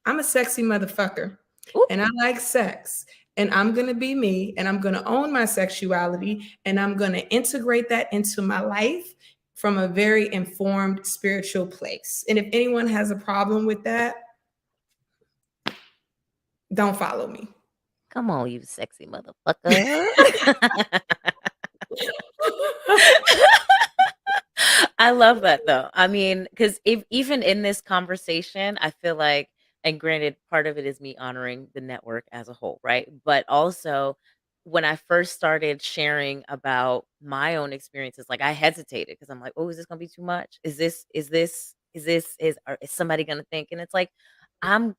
I'm a sexy motherfucker. Ooh. And I like sex. And I'm going to be me, and I'm going to own my sexuality, and I'm going to integrate that into my life from a very informed spiritual place. And if anyone has a problem with that, don't follow me. Come on, you sexy motherfucker. I love that though. I mean, because if even in this conversation, I feel like, and granted, part of it is me honoring the network as a whole, right? But also, when I first started sharing about my own experiences, like I hesitated because I'm like, oh, is this gonna be too much? Is somebody gonna think? And it's like, I'm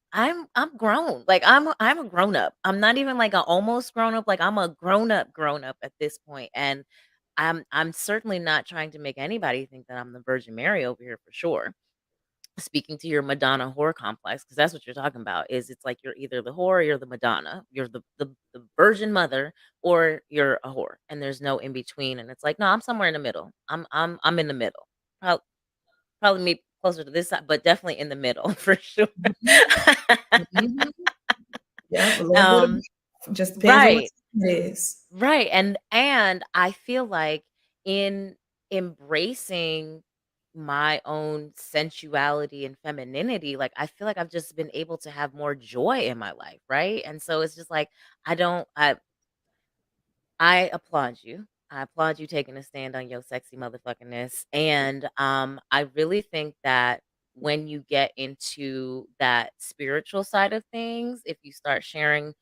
grown. Like I'm a grown up. I'm not even like a almost grown up. Like I'm a grown up at this point. And I'm certainly not trying to make anybody think that I'm the Virgin Mary over here for sure. Speaking to your Madonna whore complex, because that's what you're talking about, is it's like you're either the whore or you're the Madonna. You're the Virgin Mother or you're a whore. And there's no in between. And it's like, no, I'm somewhere in the middle. I'm in the middle. Probably me closer to this side, but definitely in the middle for sure. Mm-hmm. Yeah, a little um bit of, just depends on what right. it is. Right, and I feel like in embracing my own sensuality and femininity, like, I feel like I've just been able to have more joy in my life, right? And so it's just like, I don't I applaud you. I applaud you taking a stand on your sexy motherfuckingness, and, I really think that when you get into that spiritual side of things, if you start sharing,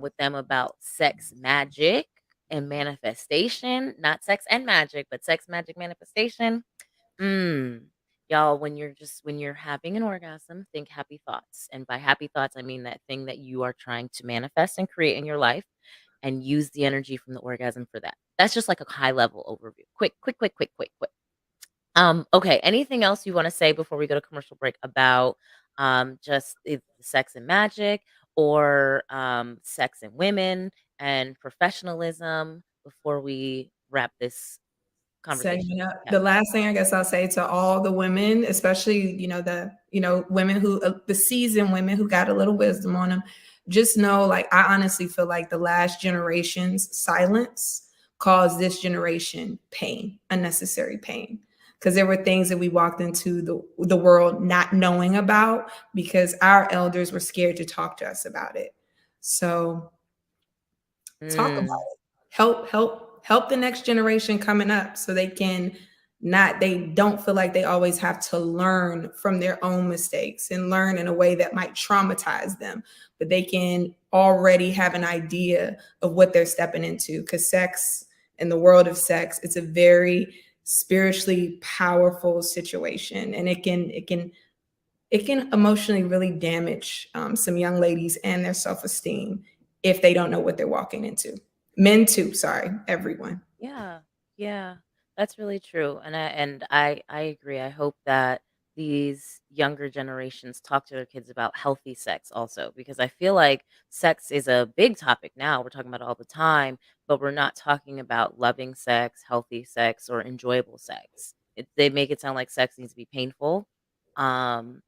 with them about sex magic and manifestation, not sex and magic, but sex magic manifestation, mm, y'all, when you're having an orgasm, think happy thoughts, and by happy thoughts, I mean that thing that you are trying to manifest and create in your life, and use the energy from the orgasm for that. That's just like a high level overview. Quick. Okay. Anything else you want to say before we go to commercial break about just sex and magic, or sex and women and professionalism before we wrap this conversation? Segment up. Yeah. The last thing I guess I'll say to all the women, especially the women who the seasoned women who got a little wisdom on them, just know, like, I honestly feel like the last generation's silence caused this generation pain, unnecessary pain, because there were things that we walked into the world not knowing about because our elders were scared to talk to us about it. So talk about Mm, it. Help the next generation coming up, so they don't feel like they always have to learn from their own mistakes and learn in a way that might traumatize them, but they can already have an idea of what they're stepping into, because sex, in the world of sex, it's a very spiritually powerful situation, and it can emotionally really damage some young ladies and their self-esteem if they don't know what they're walking into. Men too, sorry, everyone. yeah. Yeah. That's really true. And I agree. I hope that these younger generations talk to their kids about healthy sex also, because I feel like sex is a big topic now. We're talking about it all the time, but we're not talking about loving sex, healthy sex, or enjoyable sex. They make it sound like sex needs to be painful, and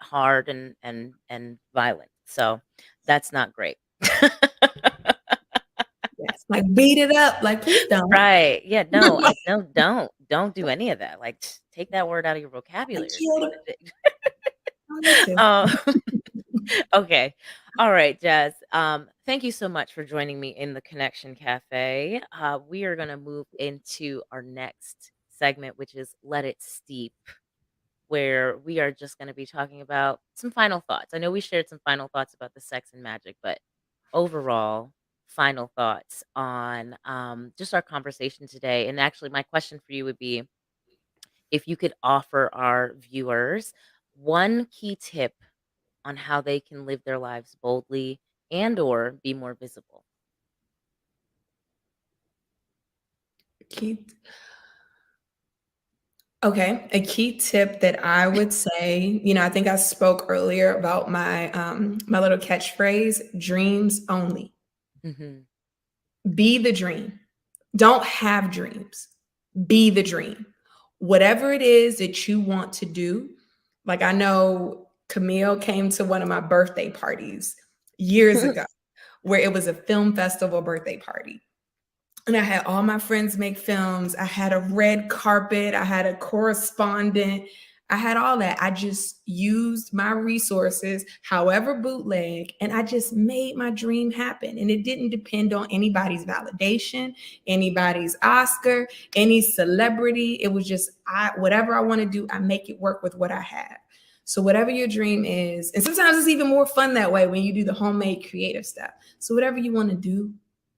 hard, and violent. So that's not great. Yes. Like beat it up. Like, please don't. Right. Yeah, no, Like, no, don't do any of that. Like, take that word out of your I vocabulary. killed her. I need to. Um, okay. All right, Jazz. Thank you so much for joining me in the Connection Cafe. We are going to move into our next segment, which is Let It Steep, where we are just going to be talking about some final thoughts. I know we shared some final thoughts about the sex and magic, but overall, final thoughts on just our conversation today. And actually, my question for you would be if you could offer our viewers one key tip on how they can live their lives boldly and or be more visible. Keith. Okay, a key tip that I would say, I think I spoke earlier about my little catchphrase, dreams only. Mhm. Be the dream. Don't have dreams. Be the dream. Whatever it is that you want to do, like I know Camille came to one of my birthday parties years ago where it was a film festival birthday party. And I had all my friends make films. I had a red carpet. I had a correspondent. I had all that. I just used my resources, however bootleg, and I just made my dream happen. And it didn't depend on anybody's validation, anybody's Oscar, any celebrity. It was just whatever I want to do, I make it work with what I have. So whatever your dream is, and sometimes it's even more fun that way when you do the homemade creative stuff. So whatever you want to do,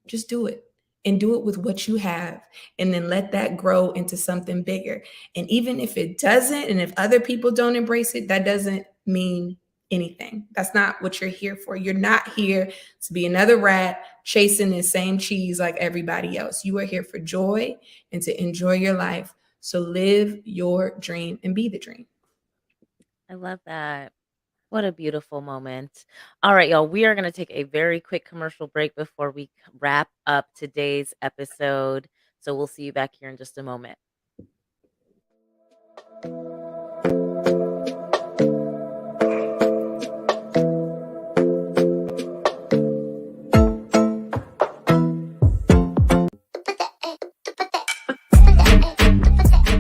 just do it and do it with what you have, and then let that grow into something bigger. And even if it doesn't, and if other people don't embrace it, that doesn't mean anything. That's not what you're here for. You're not here to be another rat chasing the same cheese like everybody else. You are here for joy and to enjoy your life. So live your dream and be the dream. I love that. What a beautiful moment. All right, y'all. We are going to take a very quick commercial break before we wrap up today's episode. So we'll see you back here in just a moment.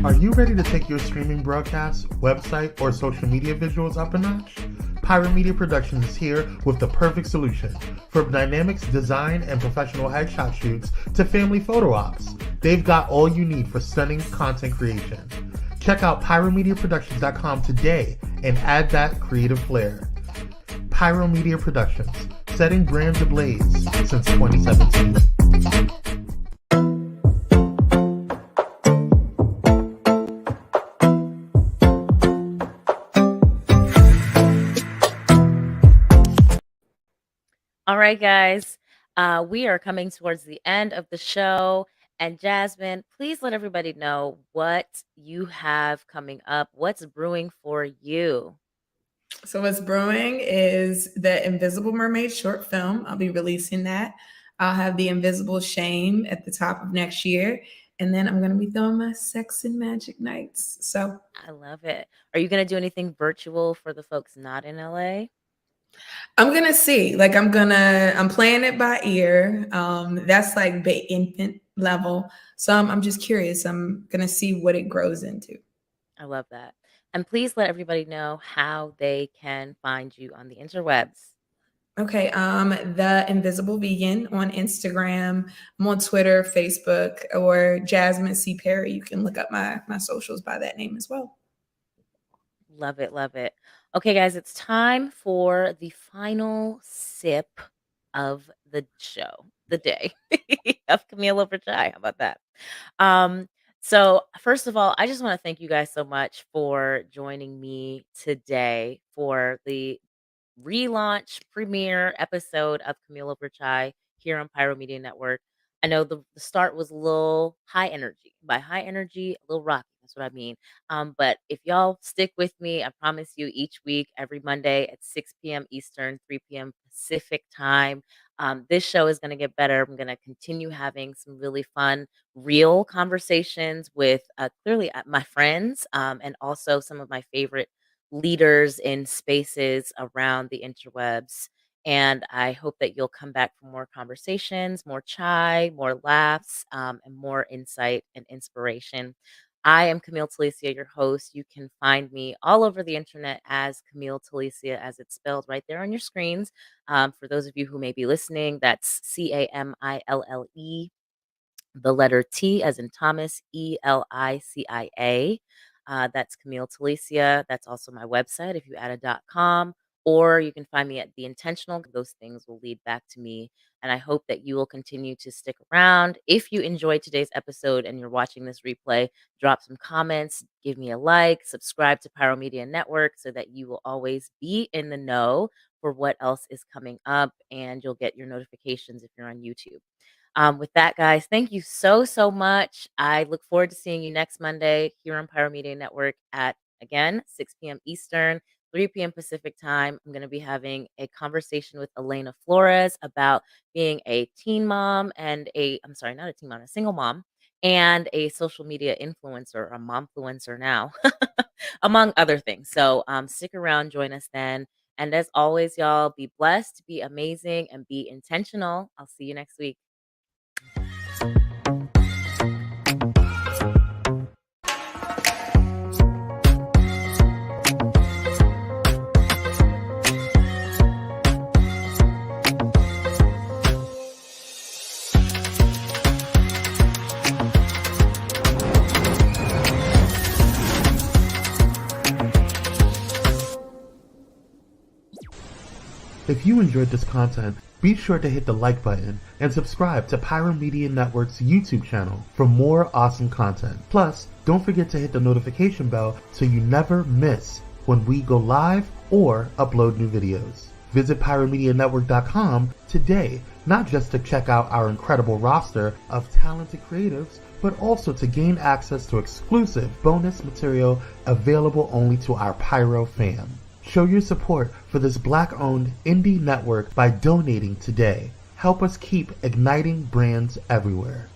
Are you ready to take your streaming broadcast, website, or social media visuals up a notch? Pirate Media Productions is here with the perfect solution. From dynamics, design, and professional headshot shoots to family photo ops, they've got all you need for stunning content creation. Check out pyromediaproductions.com today and add that creative flair. Pyro Media Productions, setting brands ablaze since 2017. All right, guys. We are coming towards the end of the show. And Jasmine, please let everybody know what you have coming up. What's brewing for you? So what's brewing is the Invisible Mermaid short film. I'll be releasing that. I'll have the Invisible Shame at the top of next year. And then I'm going to be throwing my Sex and Magic nights. So I love it. Are you going to do anything virtual for the folks not in LA? I'm going to see, like, I'm playing it by ear. That's like the infant level. So I'm just curious. I'm going to see what it grows into. I love that. And please let everybody know how they can find you on the interwebs. Okay, The Invisible Vegan on Instagram. I'm on Twitter, Facebook, or Jasmine C. Perry. You can look up my socials by that name as well. Love it, love it. Okay, guys, it's time for the final sip of the show, the day of Camille over chai. How about that? So first of all, I just want to thank you guys so much for joining me today for the relaunch premiere episode of Camille over chai here on Pyro Media Network. I know the start was a little high energy. By high energy, a little rocky. That's what I mean. But if y'all stick with me, I promise you each week, every Monday at 6 p.m. Eastern, 3 p.m. Pacific time, this show is going to get better. I'm going to continue having some really fun, real conversations with clearly my friends and also some of my favorite leaders in spaces around the interwebs. And I hope that you'll come back for more conversations, more chai, more laughs, and more insight and inspiration. I am Camille Telicia, your host. You can find me all over the internet as Camille Telicia, as it's spelled right there on your screens. For those of you who may be listening, that's Camille, the letter T as in Thomas, Elicia. That's Camille Telicia. That's also my website if you add a .com, or you can find me at The Intentional. Those things will lead back to me. And I hope that you will continue to stick around. If you enjoyed today's episode and you're watching this replay, drop some comments, give me a like, subscribe to Pyro Media Network so that you will always be in the know for what else is coming up, and you'll get your notifications if you're on YouTube. With that, guys, thank you so, so much. I look forward to seeing you next Monday here on Pyro Media Network at, again, 6 p.m. Eastern, 3 p.m. Pacific time. I'm going to be having a conversation with Elena Flores about being a teen mom and I'm sorry, not a teen mom, a single mom and a social media influencer, a momfluencer now, among other things. So stick around, join us then. And as always, y'all, be blessed, be amazing, and be intentional. I'll see you next week. If you enjoyed this content, be sure to hit the like button and subscribe to Pyro Media Network's YouTube channel for more awesome content. Plus, don't forget to hit the notification bell so you never miss when we go live or upload new videos. Visit pyromedianetwork.com today, not just to check out our incredible roster of talented creatives, but also to gain access to exclusive bonus material available only to our Pyro fam. Show your support for this Black-owned indie network by donating today. Help us keep igniting brands everywhere.